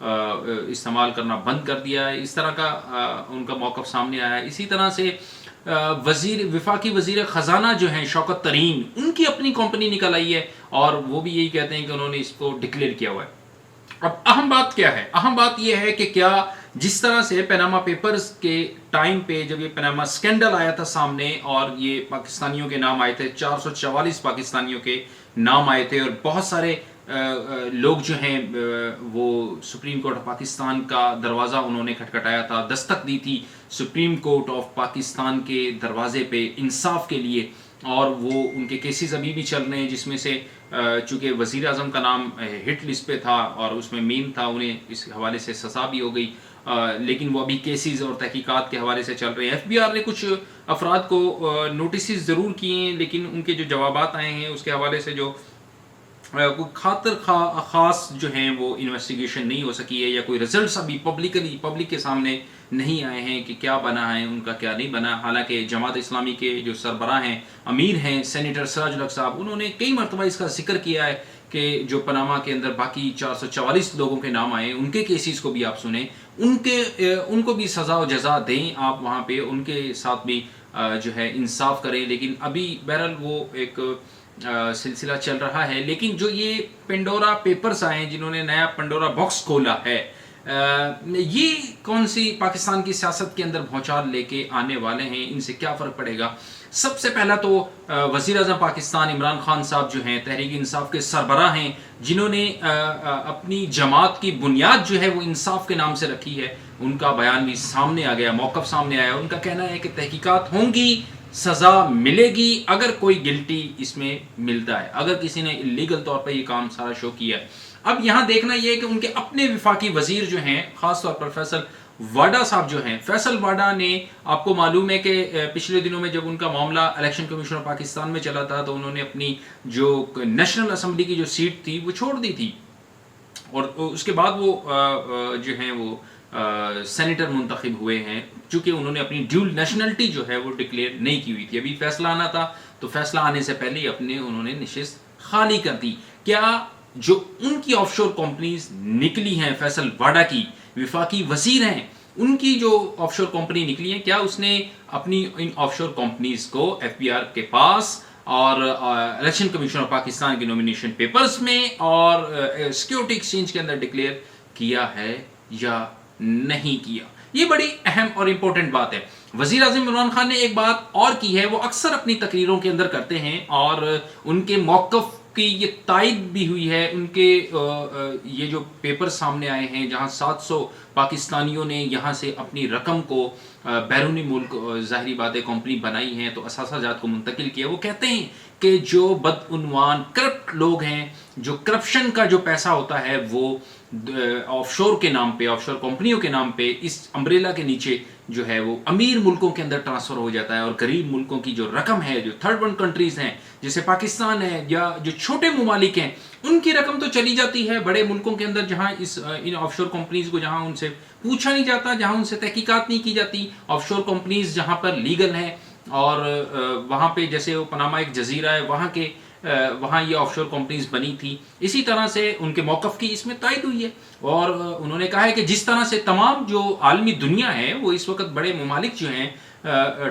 استعمال کرنا بند کر دیا ہے. اس طرح کا ان کا موقف سامنے آیا ہے. اسی طرح سے وفاقی وزیر خزانہ جو ہیں شوکت ترین، ان کی اپنی کمپنی نکل آئی ہے اور وہ بھی یہی کہتے ہیں کہ انہوں نے اس کو ڈکلیئر کیا ہوا ہے. اب اہم بات کیا ہے؟ اہم بات یہ ہے کہ کیا جس طرح سے پیناما پیپرز کے ٹائم پہ جب یہ پیناما سکینڈل آیا تھا سامنے اور یہ پاکستانیوں کے نام آئے تھے، 444 پاکستانیوں کے نام آئے تھے اور بہت سارے لوگ جو ہیں وہ سپریم کورٹ آف پاکستان کا دروازہ انہوں نے کھٹکھٹایا تھا، دستک دی تھی سپریم کورٹ آف پاکستان کے دروازے پہ انصاف کے لیے، اور وہ ان کے کیسز ابھی بھی چل رہے ہیں، جس میں سے چونکہ وزیر اعظم کا نام ہٹ لسٹ پہ تھا اور اس میں مین تھا، انہیں اس حوالے سے سزا بھی ہو گئی، لیکن وہ ابھی کیسز اور تحقیقات کے حوالے سے چل رہے ہیں. ایف بی آر نے کچھ افراد کو نوٹسز ضرور کیے ہیں، لیکن ان کے جو جوابات آئے ہیں اس کے حوالے سے جو کوئی خاص جو ہیں وہ انویسٹیگیشن نہیں ہو سکی ہے، یا کوئی ریزلٹس ابھی پبلک کے سامنے نہیں آئے ہیں کہ کیا بنا ہے ان کا، کیا نہیں بنا. حالانکہ جماعت اسلامی کے جو سربراہ ہیں، امیر ہیں سینیٹر سراج الحق صاحب، انہوں نے کئی مرتبہ اس کا ذکر کیا ہے کہ جو پاناما کے اندر باقی 444 لوگوں کے نام آئے ان کے کیسز کو بھی آپ سنیں، ان کو بھی سزا و جزا دیں، آپ وہاں پہ ان کے ساتھ بھی جو ہے انصاف کریں. لیکن ابھی بہرحال وہ ایک سلسلہ چل رہا ہے. لیکن جو یہ پنڈورا پیپرز آئے ہیں، جنہوں نے نیا پنڈورا باکس کھولا ہے، یہ کون سی پاکستان کی سیاست کے اندر بھونچال لے کے آنے والے ہیں؟ ان سے کیا فرق پڑے گا؟ سب سے پہلا تو وزیر اعظم پاکستان عمران خان صاحب جو ہیں تحریک انصاف کے سربراہ ہیں، جنہوں نے اپنی جماعت کی بنیاد جو ہے وہ انصاف کے نام سے رکھی ہے، ان کا بیان بھی سامنے آ گیا، موقف سامنے آیا. ان کا کہنا ہے کہ تحقیقات ہوں گی، سزا ملے گی اگر کوئی گلٹی اس میں ملتا ہے، اگر کسی نے لیگل طور پر یہ کام سارا شو کیا ہے. اب یہاں دیکھنا یہ ہے کہ ان کے اپنے وفاقی وزیر جو ہیں، خاص طور پر فیصل واڈا صاحب جو ہیں، فیصل واڈا نے، آپ کو معلوم ہے کہ پچھلے دنوں میں جب ان کا معاملہ الیکشن کمیشن آف پاکستان میں چلا تھا تو انہوں نے اپنی جو نیشنل اسمبلی کی جو سیٹ تھی وہ چھوڑ دی تھی، اور اس کے بعد وہ جو ہیں وہ سینیٹر منتخب ہوئے ہیں، چونکہ انہوں نے اپنی ڈیول نیشنلٹی جو ہے وہ ڈکلیئر نہیں کی ہوئی تھی. ابھی فیصلہ آنا تھا تو فیصلہ آنے سے پہلے ہی انہوں نے نشست خالی کر دی. کیا جو ان کی آف شور کمپنیز نکلی ہیں، فیصل واڈا کی وفاقی وزیر ہیں، ان کی جو آف شور کمپنی نکلی ہیں، کیا اس نے اپنی ان آف شور کمپنیز کو ایف بی آر کے پاس اور الیکشن کمیشن آف پاکستان کے نومینیشن پیپرز میں اور سیکیورٹی ایکسچینج کے اندر ڈکلیئر کیا ہے یا نہیں کیا؟ یہ بڑی اہم اور امپورٹنٹ بات ہے. وزیر اعظم عمران خان نے ایک بات اور کی ہے، وہ اکثر اپنی تقریروں کے اندر کرتے ہیں اور ان کے موقف کی یہ تائید بھی ہوئی ہے. ان کے یہ جو پیپر سامنے آئے ہیں جہاں 700 پاکستانیوں نے یہاں سے اپنی رقم کو بیرونی ملک، ظاہری بات ہے کمپنی بنائی ہیں تو اثاثہ جات کو منتقل کیا. وہ کہتے ہیں کہ جو بدعنوان کرپٹ لوگ ہیں، جو کرپشن کا جو پیسہ ہوتا ہے وہ آف شور کے نام پہ، آف شور کمپنیوں کے نام پہ اس امبریلا کے نیچے جو ہے وہ امیر ملکوں کے اندر ٹرانسفر ہو جاتا ہے، اور غریب ملکوں کی جو رقم ہے، جو تھرڈ ورلڈ کنٹریز ہیں جیسے پاکستان ہے یا جو چھوٹے ممالک ہیں، ان کی رقم تو چلی جاتی ہے بڑے ملکوں کے اندر جہاں ان آف شور کمپنیز کو جہاں ان سے پوچھا نہیں جاتا، جہاں ان سے تحقیقات نہیں کی جاتی. آف شور کمپنیز جہاں پر لیگل ہیں اور وہاں پہ جیسے وہ پاناما ایک جزیرہ ہے، وہاں یہ آف شور کمپنیز بنی تھی. اسی طرح سے ان کے موقف کی اس میں تائید ہوئی ہے، اور انہوں نے کہا ہے کہ جس طرح سے تمام جو عالمی دنیا ہے وہ اس وقت بڑے ممالک جو ہیں،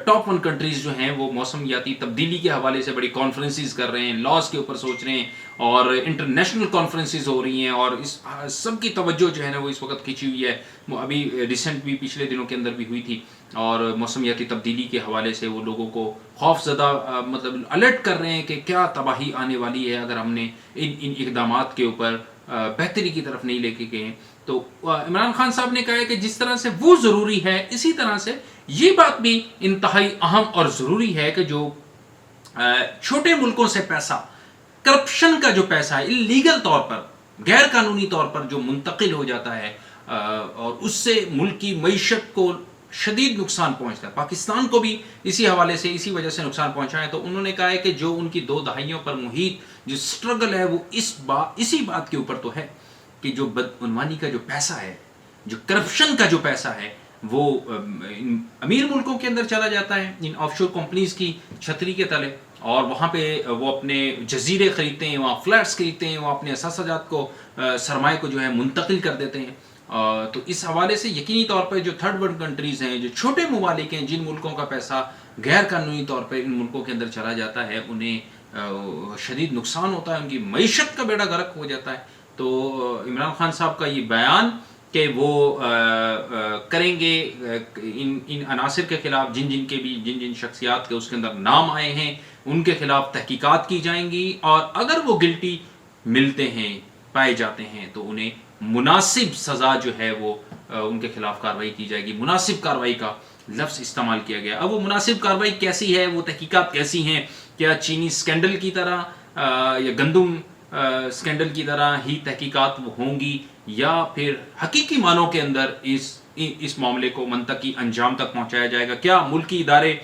ٹاپ 1 کنٹریز جو ہیں، وہ موسمیاتی تبدیلی کے حوالے سے بڑی کانفرنسز کر رہے ہیں، لاز کے اوپر سوچ رہے ہیں، اور انٹرنیشنل کانفرنسز ہو رہی ہیں، اور اس سب کی توجہ جو ہے نا وہ اس وقت کھینچی ہوئی ہے. ابھی ریسنٹ بھی پچھلے دنوں کے اندر بھی ہوئی تھی، اور موسمیاتی تبدیلی کے حوالے سے وہ لوگوں کو خوف زدہ مطلب الرٹ کر رہے ہیں کہ کیا تباہی آنے والی ہے اگر ہم نے ان اقدامات کے اوپر بہتری کی طرف نہیں لے کے گئے. تو عمران خان صاحب نے کہا ہے کہ جس طرح سے وہ ضروری ہے، اسی طرح سے یہ بات بھی انتہائی اہم اور ضروری ہے کہ جو چھوٹے ملکوں سے پیسہ، کرپشن کا جو پیسہ ہے، لیگل طور پر، غیر قانونی طور پر جو منتقل ہو جاتا ہے اور اس سے ملک کی معیشت کو شدید نقصان پہنچتا ہے، پاکستان کو بھی اسی حوالے سے، اسی وجہ سے نقصان پہنچا ہے. تو انہوں نے کہا ہے کہ جو ان کی 2 دہائیوں پر محیط جو سٹرگل ہے وہ اسی بات کے اوپر تو ہے کہ جو بدعنوانی کا جو پیسہ ہے، جو کرپشن کا جو پیسہ ہے، وہ امیر ملکوں کے اندر چلا جاتا ہے ان آف شور کمپنیز کی چھتری کے تلے، اور وہاں پہ وہ اپنے جزیرے خریدتے ہیں، وہاں فلیٹس خریدتے ہیں، وہ اپنے اثاثہ جات کو، سرمایہ کو جو ہے منتقل کر دیتے ہیں. تو اس حوالے سے یقینی طور پر جو تھرڈ ورلڈ کنٹریز ہیں، جو چھوٹے ممالک ہیں، جن ملکوں کا پیسہ غیر قانونی طور پر ان ملکوں کے اندر چلا جاتا ہے، انہیں شدید نقصان ہوتا ہے، ان کی معیشت کا بیڑا غرق ہو جاتا ہے. تو عمران خان صاحب کا یہ بیان کہ وہ کریں گے ان عناصر کے خلاف، جن شخصیات کے اس کے اندر نام آئے ہیں ان کے خلاف تحقیقات کی جائیں گی، اور اگر وہ گلٹی ملتے ہیں، پائے جاتے ہیں، تو انہیں مناسب سزا جو ہے وہ ان کے خلاف کارروائی کی جائے گی. مناسب کارروائی کا لفظ استعمال کیا گیا. اب وہ مناسب کارروائی کیسی ہے، وہ تحقیقات کیسی ہیں؟ کیا چینی سکینڈل کی طرح یا گندم سکینڈل کی طرح ہی تحقیقات ہوں گی، یا پھر حقیقی معنوں کے اندر اس معاملے کو منطقی انجام تک پہنچایا جائے گا؟ کیا ملکی ادارے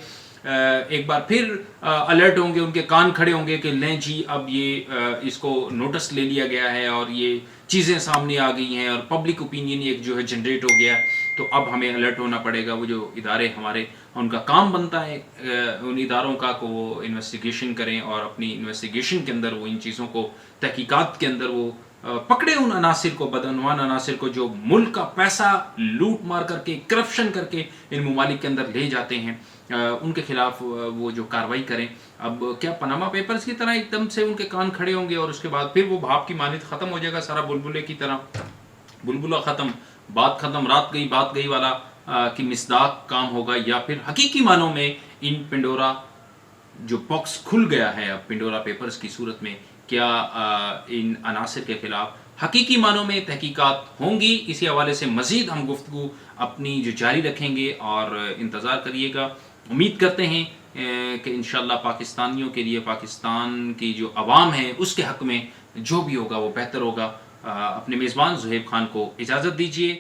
ایک بار پھر الرٹ ہوں گے، ان کے کان کھڑے ہوں گے کہ لیں جی اب یہ اس کو نوٹس لے لیا گیا ہے اور یہ چیزیں سامنے آ گئی ہیں اور پبلک اوپینین ایک جو ہے جنریٹ ہو گیا ہے، تو اب ہمیں الرٹ ہونا پڑے گا. وہ جو ادارے ہمارے، ان کا کام بنتا ہے ان اداروں کا کہ وہ انویسٹیگیشن کریں، اور اپنی انویسٹیگیشن کے اندر وہ ان چیزوں کو، تحقیقات کے اندر وہ پکڑے ان عناصر کو، بدعنوان عناصر کو جو ملک کا پیسہ لوٹ مار کر کے، کرپشن کر کے ان ممالک کے اندر لے جاتے ہیں، ان کے خلاف وہ جو کارروائی کریں. اب کیا پاناما پیپرز کی طرح ایک دم سے ان کے کان کھڑے ہوں گے اور اس کے بعد پھر وہ بھاپ کی مانند ختم ہو جائے گا سارا، بلبلے کی طرح، بلبلہ ختم، بات ختم، رات گئی بات گئی والا کی مصداق کام ہوگا؟ یا پھر حقیقی معنوں میں ان پنڈورا جو باکس کھل گیا ہے اب پنڈورا پیپرز کی صورت میں، کیا ان عناصر کے خلاف حقیقی معنوں میں تحقیقات ہوں گی؟ اسی حوالے سے مزید ہم گفتگو اپنی جو جاری رکھیں گے، اور انتظار کریے گا. امید کرتے ہیں کہ انشاءاللہ پاکستانیوں کے لیے، پاکستان کی جو عوام ہے اس کے حق میں جو بھی ہوگا وہ بہتر ہوگا. اپنے میزبان زہیب خان کو اجازت دیجیے.